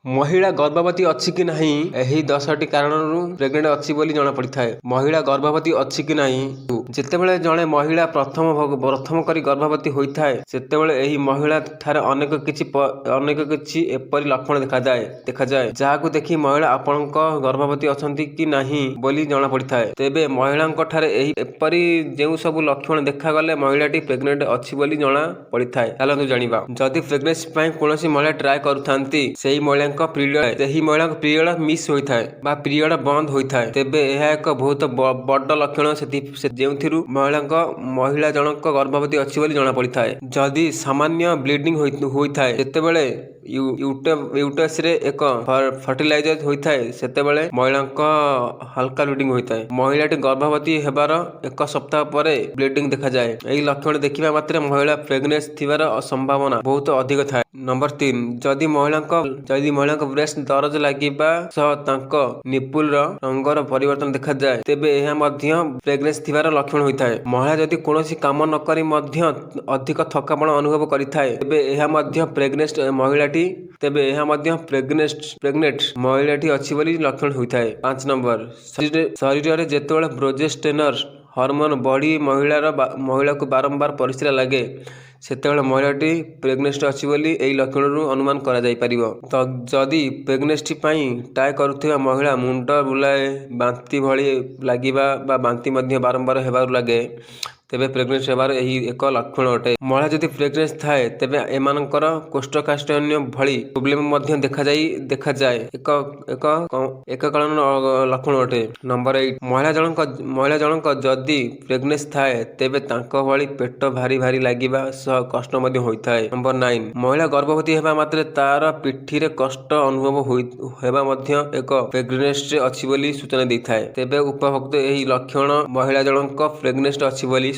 ମହିଳା ଗର୍ଭବତୀ ଅଛି କି ନାହିଁ ଏହି 10ଟି କାରଣରୁ ପ୍ରେଗନେଣ୍ଟ ଅଛି ବୋଲି ଜଣାପଡ଼ିଥାଏ। ମହିଳା ଗର୍ଭବତୀ ଅଛି କି ନାହିଁ ଯେତେବେଳେ ଜଣେ ମହିଳା ପ୍ରଥମ କରି ଗର୍ଭବତୀ ହୋଇଥାଏ ସେତେବେଳେ ଏହି ମହିଳା ଠାରେ ଅନେକ କିଛି ଏପରି ଲକ୍ଷଣ ଦେଖାଯାଏ ଯାହାକୁ ଦେଖି ମହିଳା ଆପଣଙ୍କ ଗର୍ଭବତୀ ଅଛନ୍ତି କି ନାହିଁ ବୋଲି ଜଣାପଡ଼ିଥାଏ। ତେବେ ମହିଳାଙ୍କ ଠାରେ ଏପରି ଯେଉଁ ସବୁ ଲକ୍ଷଣ ଦେଖାଗଲେ ମହିଳାଟି ପ୍ରେଗନେଣ୍ଟ ଅଛି ବୋଲି ଜଣା ପଡ଼ିଥାଏ। ଚାଲନ୍ତୁ ଜାଣିବା। ଯଦି ପ୍ରେଗନେନ୍ସି ପାଇଁ କୌଣସି ମହିଳା ଟ୍ରାଏ କରୁଥାନ୍ତି ସେହି ମହିଳାଙ୍କ ପିରିୟଡ଼ ମିସ୍ ହୋଇଥାଏ ବା ପିରିୟଡ଼ ବନ୍ଦ ହୋଇଥାଏ ତେବେ ଏହା ଏକ ବହୁତ ବଡ଼ ଲକ୍ଷଣ ଯେଉଁଥିରୁ ମହିଳା ଜଣଙ୍କ ଗର୍ଭବତୀ ଅଛି ବୋଲି ଜଣାପଡ଼ିଥାଏ। ଯଦି ସାମାନ୍ୟ ବ୍ଲିଡ଼ିଂ ହୋଇଥାଏ ସେତେବେଳେ ୟୁଟେରସରେ ଏକ ଫର୍ଟିଲାଇଜର ହୋଇଥାଏ ସେତେବେଳେ ମହିଳାଙ୍କ ହାଲକା ବ୍ଲିଡ଼ିଂ ହୋଇଥାଏ। ମହିଳାଟି ଗର୍ଭବତୀ ହେବାର 1 ସପ୍ତାହ ପରେ ବ୍ଲିଡ଼ିଂ ଦେଖାଯାଏ। ଏହି ଲକ୍ଷଣ ଦେଖିବା ମାତ୍ରେ ମହିଳା ପ୍ରେଗନେନ୍ସ ଥିବାର ସମ୍ଭାବନା ବହୁତ ଅଧିକ ଥାଏ। ନମ୍ବର 3 ଯଦି ମହିଳାଙ୍କ ବ୍ରେଷ୍ଟ ଦରଜ ଲାଗିବା ସହ ତାଙ୍କ ନିପୁଲର ରଙ୍ଗର ପରିବର୍ତ୍ତନ ଦେଖାଯାଏ ତେବେ ଏହା ମଧ୍ୟ ପ୍ରେଗନେନ୍ସି ଥିବାର ଲକ୍ଷଣ ହୋଇଥାଏ। ମହିଳା ଯଦି କୌଣସି କାମ ନ କରି ମଧ୍ୟ ଅଧିକ ଥକାପଣ ଅନୁଭବ କରିଥାଏ ତେବେ ଏହା ମଧ୍ୟ ପ୍ରେଗନେଣ୍ଟ ମହିଳାଟି ଅଛି ବୋଲି ଲକ୍ଷଣ ହୋଇଥାଏ। 5 ନମ୍ବର ଶରୀରରେ ଯେତେବେଳେ ପ୍ରୋଜେଷ୍ଟେରନ୍ ହର୍ମୋନ ବଢ଼ି ମହିଳାକୁ ବାରମ୍ବାର ପରିସ୍ରା ଲାଗେ ସେତେବେଳେ ମହିଳାଟି ପ୍ରେଗନେଣ୍ଟ ଅଛି ବୋଲି ଏହି ଲକ୍ଷଣରୁ ଅନୁମାନ କରାଯାଇପାରିବ। ଯଦି ପ୍ରେଗନେନ୍ସି ପାଇଁ ଟ୍ରାଏ କରୁଥିବା ମହିଳା ମୁଣ୍ଡ ବୁଲାଏ, ବାନ୍ତି ଭଳି ଲାଗିବା ବା ବାନ୍ତି ମଧ୍ୟ ବାରମ୍ବାର ହେବାକୁ ଲାଗେ ତେବେ ପ୍ରେଗନେନ୍ସି ହେବାର ଏହି ଏକ ଲକ୍ଷଣ ଅଟେ। ମହିଳା ଯଦି ପ୍ରେଗନେଣ୍ଟ ଥାଏ ତେବେ ଏମାନଙ୍କର କୋଷ୍ଠକାଠିନ୍ୟ ଭଳି ପ୍ରୋବ୍ଲେମ ମଧ୍ୟ ଦେଖାଯାଏ ଏକକାଳୀନ ଲକ୍ଷଣ ଅଟେ। ନମ୍ବର 8 ମହିଳା ଜଣକ ଯଦି ପ୍ରେଗନେନ୍ସ ଥାଏ ତେବେ ତାଙ୍କ ଭଳି ପେଟ ଭାରି ଲାଗିବା ସହ କଷ୍ଟ ମଧ୍ୟ ହୋଇଥାଏ। ନମ୍ବର 9 ମହିଳା ଗର୍ଭବତୀ ହେବା ମାତ୍ରେ ତାର ପିଠିରେ କଷ୍ଟ ଅନୁଭବ ହେବା ମଧ୍ୟ ଏକ ପ୍ରେଗନେନ୍ସି ଅଛି ବୋଲି ସୂଚନା ଦେଇଥାଏ। ତେବେ ଉପରୋକ୍ତ ଏହି ଲକ୍ଷଣ ମହିଳା ଜଣକ ପ୍ରେଗନେଣ୍ଟ ଅଛି ବୋଲି